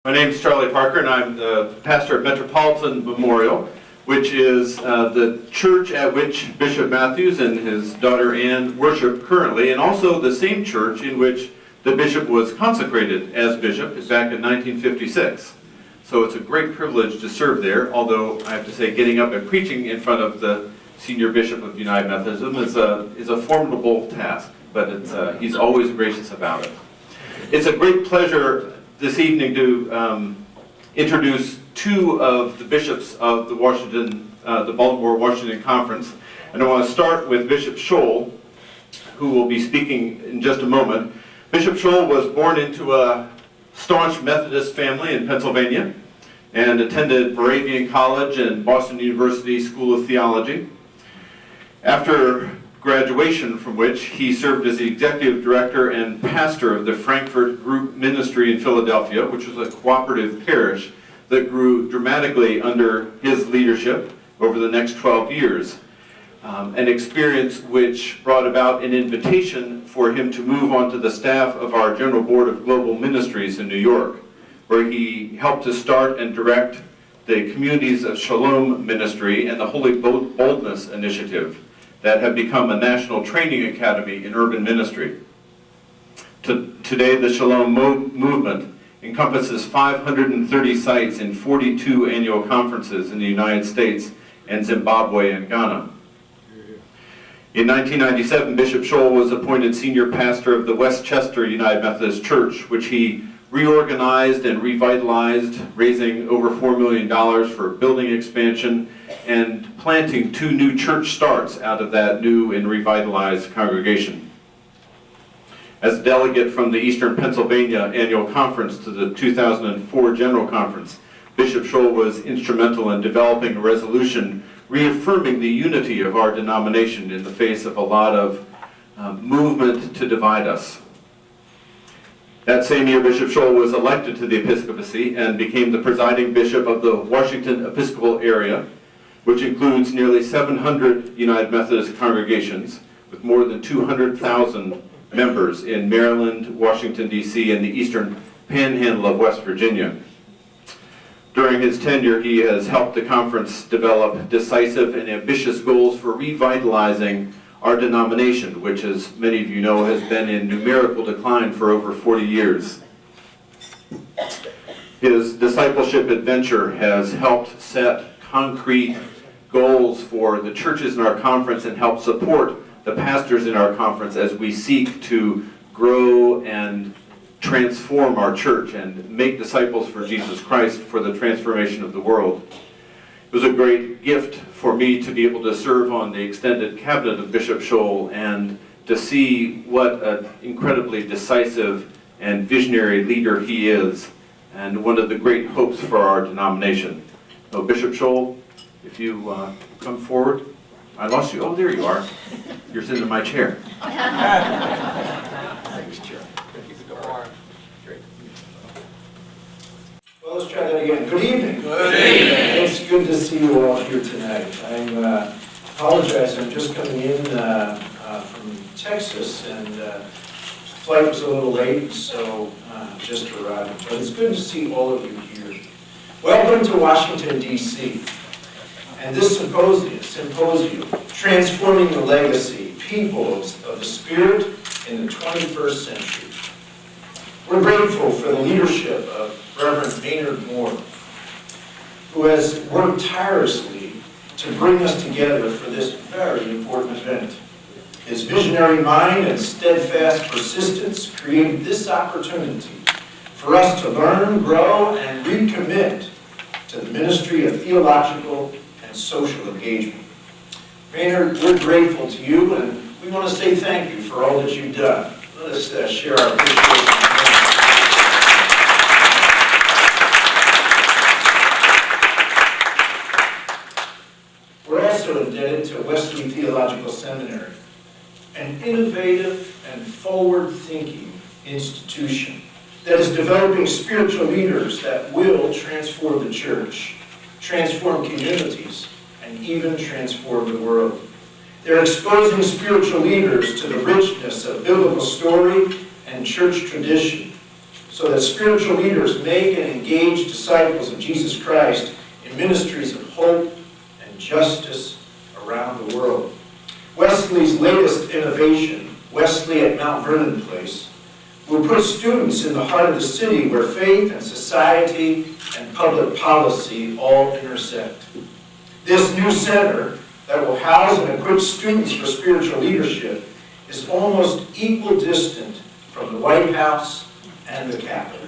My name is Charlie Parker, and I'm the pastor at Metropolitan Memorial, which is the church at which Bishop Matthews and his daughter Ann worship currently, and also the same church in which the bishop was consecrated as bishop back in 1956. So it's a great privilege to serve there, although I have to say getting up and preaching in front of the senior bishop of United Methodism is a formidable task, but he's always gracious about it. It's a great pleasure this evening to introduce two of the bishops of the Baltimore-Washington Conference. And I want to start with Bishop Schol, who will be speaking in just a moment. Bishop Schol was born into a staunch Methodist family in Pennsylvania and attended Moravian College and Boston University School of Theology. After graduation from which he served as the executive director and pastor of the Frankfurt Group Ministry in Philadelphia, which was a cooperative parish that grew dramatically under his leadership over the next 12 years. An experience which brought about an invitation for him to move on to the staff of our General Board of Global Ministries in New York, where he helped to start and direct the Communities of Shalom Ministry and the Holy Boldness Initiative that have become a national training academy in urban ministry. Today, the Shalom movement encompasses 530 sites in 42 annual conferences in the United States and Zimbabwe and Ghana. In 1997, Bishop Schol was appointed senior pastor of the Westchester United Methodist Church, which he reorganized and revitalized, raising over $4 million for building expansion and planting 2 new church starts out of that new and revitalized congregation. As a delegate from the Eastern Pennsylvania Annual Conference to the 2004 General Conference, Bishop Schol was instrumental in developing a resolution reaffirming the unity of our denomination in the face of a lot of movement to divide us. That same year, Bishop Schol was elected to the episcopacy and became the presiding bishop of the Washington Episcopal area, which includes nearly 700 United Methodist congregations with more than 200,000 members in Maryland, Washington, D.C., and the eastern panhandle of West Virginia. During his tenure, he has helped the conference develop decisive and ambitious goals for revitalizing our denomination, which, as many of you know, has been in numerical decline for over 40 years. His discipleship adventure has helped set concrete goals for the churches in our conference and help support the pastors in our conference as we seek to grow and transform our church and make disciples for Jesus Christ for the transformation of the world. It was a great gift for me to be able to serve on the extended cabinet of Bishop Schol and to see what an incredibly decisive and visionary leader he is, and one of the great hopes for our denomination. So Bishop Schol, if you come forward. I lost you. Oh, there you are. You're sitting in my chair. Thanks, Chair. Well, let's try that again. Good evening. Good evening. It's good to see you all here tonight. I apologize. I'm just coming in from Texas, and flight was a little late, so just arriving. But it's good to see all of you here. Welcome to Washington, D.C. And this symposium, Transforming the Legacy, Peoples of the Spirit in the 21st Century. We're grateful for the leadership of Reverend Maynard Moore, who has worked tirelessly to bring us together for this very important event. His visionary mind and steadfast persistence created this opportunity for us to learn, grow, and recommit to the ministry of theological and social engagement. Maynard, we're grateful to you, and we want to say thank you for all that you've done. Let us share our appreciation. We're also indebted to Wesley Theological Seminary, an innovative and forward-thinking institution that is developing spiritual leaders that will transform the church, transform communities, and even transform the world. They're exposing spiritual leaders to the richness of biblical story and church tradition so that spiritual leaders make and engage disciples of Jesus Christ in ministries of hope and justice around the world. Wesley's latest innovation, Wesley at Mount Vernon Place, will put students in the heart of the city where faith and society and public policy all intersect. This new center that will house and equip students for spiritual leadership is almost equidistant from the White House and the Capitol.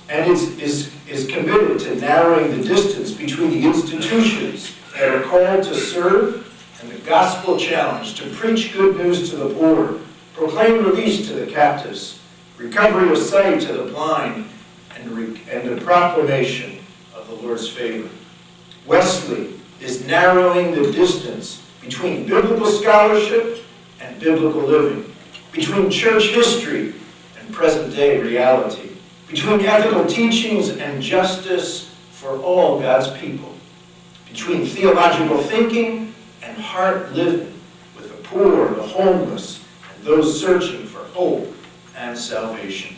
And is committed to narrowing the distance between the institutions that are called to serve and the gospel challenge to preach good news to the poor, proclaim release to the captives, recovery of sight to the blind, and the proclamation of the Lord's favor. Wesley is narrowing the distance between biblical scholarship and biblical living, between church history and present-day reality, between ethical teachings and justice for all God's people, between theological thinking and heart living with the poor, the homeless, and those searching for hope and salvation.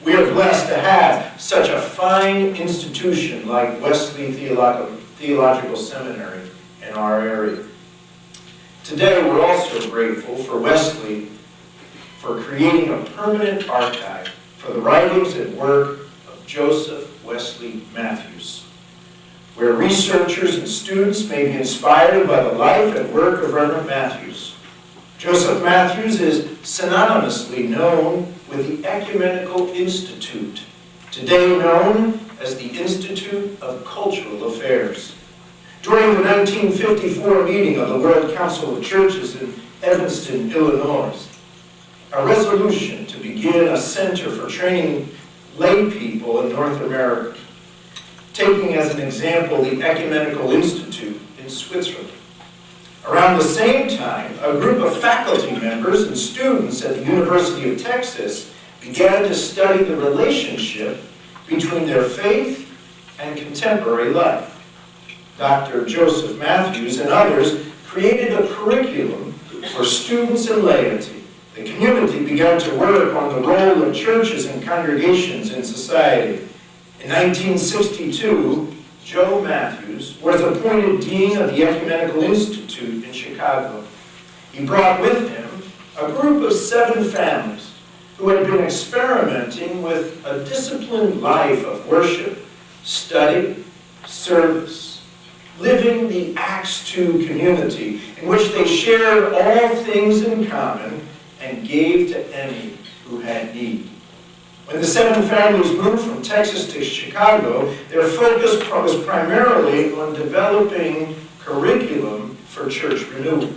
We are blessed to have such a fine institution like Wesley Theological Seminary in our area. Today, we're also grateful for Wesley for creating a permanent archive for the writings and work of Joseph Wesley Matthews, where researchers and students may be inspired by the life and work of Reverend Matthews. Joseph Matthews is synonymously known with the Ecumenical Institute, today known as the Institute of Cultural Affairs. During the 1954 meeting of the World Council of Churches in Evanston, Illinois, a resolution to begin a center for training lay people in North America, taking as an example the Ecumenical Institute in Switzerland. Around the same time, a group of faculty members and students at the University of Texas began to study the relationship between their faith and contemporary life. Dr. Joseph Matthews and others created a curriculum for students and laity. The community began to work on the role of churches and congregations in society. In 1962, Joe Matthews was appointed Dean of the Ecumenical Institute in Chicago. He brought with him a group of 7 families who had been experimenting with a disciplined life of worship, study, service, living the Acts 2 community in which they shared all things in common and gave to any who had need. When the 7 families moved from Texas to Chicago, their focus was primarily on developing curriculum for church renewal.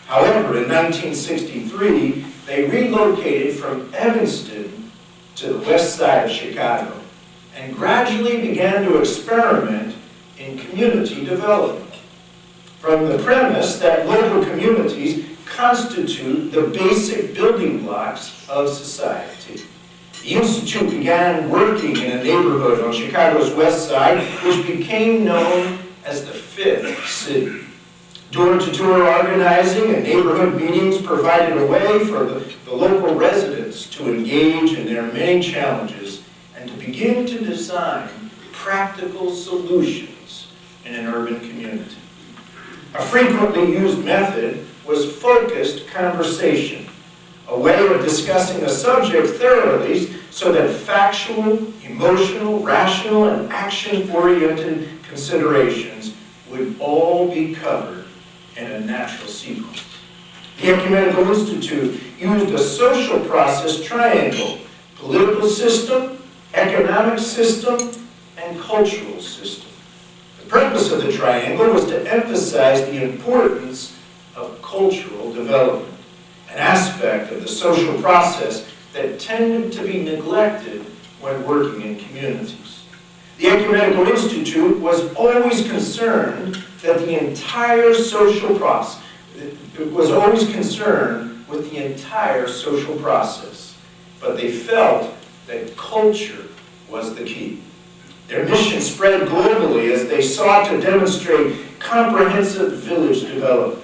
However, in 1963, they relocated from Evanston to the west side of Chicago and gradually began to experiment in community development, from the premise that local communities constitute the basic building blocks of society. The Institute began working in a neighborhood on Chicago's west side, which became known as the Fifth City. Door-to-door organizing and neighborhood meetings provided a way for the local residents to engage in their many challenges and to begin to design practical solutions in an urban community. A frequently used method was focused conversation, a way of discussing a subject thoroughly so that factual, emotional, rational, and action-oriented considerations would all be covered in a natural sequence. The Ecumenical Institute used a social process triangle: political system, economic system, and cultural system. The purpose of the triangle was to emphasize the importance of cultural development, an aspect of the social process that tended to be neglected when working in communities. The Ecumenical Institute was always concerned that the entire social process, but they felt that culture was the key. Their mission spread globally as they sought to demonstrate comprehensive village development.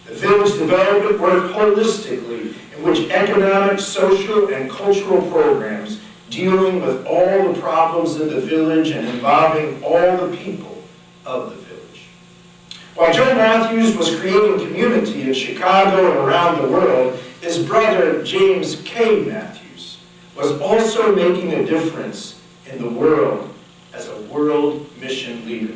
The village development worked holistically, in which economic, social, and cultural programs dealing with all the problems in the village and involving all the people of the village. While Joe Matthews was creating community in Chicago and around the world, his brother James K. Matthews was also making a difference in the world as a world mission leader.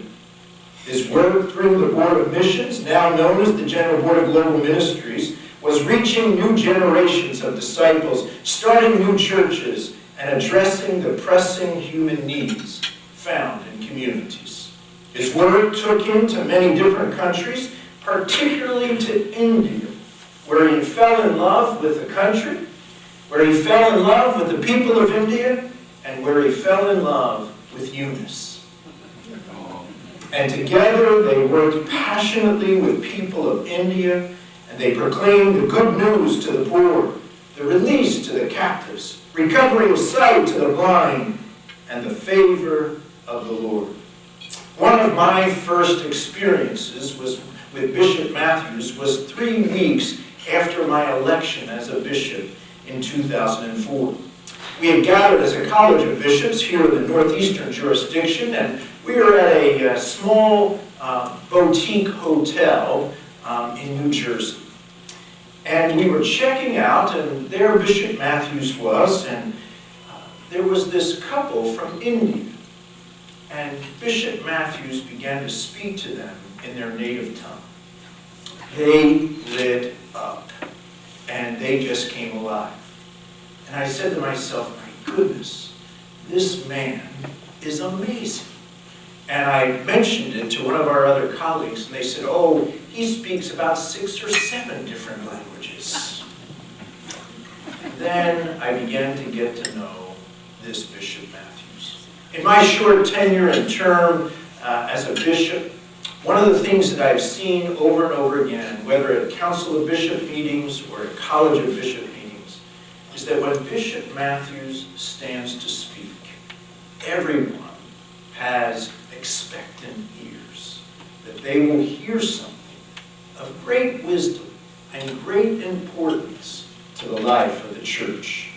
His work through the Board of Missions, now known as the General Board of Global Ministries, was reaching new generations of disciples, starting new churches, and addressing the pressing human needs found in communities. His work took him to many different countries, particularly to India, where he fell in love with the country, where he fell in love with the people of India, and where he fell in love with Eunice. And together they worked passionately with people of India, and they proclaimed the good news to the poor, the release to the captives, recovery of sight to the blind, and the favor of the Lord. One of my first experiences with Bishop Matthews was 3 weeks after my election as a bishop in 2004. We had gathered as a college of bishops here in the northeastern jurisdiction, and we were at a small boutique hotel in New Jersey. And we were checking out, and there Bishop Matthews was, and there was this couple from India. And Bishop Matthews began to speak to them in their native tongue. They lit up, and they just came alive. And I said to myself, my goodness, this man is amazing. And I mentioned it to one of our other colleagues, and they said, oh, he speaks about 6 or 7 different languages. Then I began to get to know this Bishop Matthews. In my short tenure and term as a bishop, one of the things that I've seen over and over again, whether at Council of Bishop meetings or at College of Bishop meetings, is that when Bishop Matthews stands to speak, everyone has expectant ears, that they will hear something of great wisdom and great importance to the life of the church.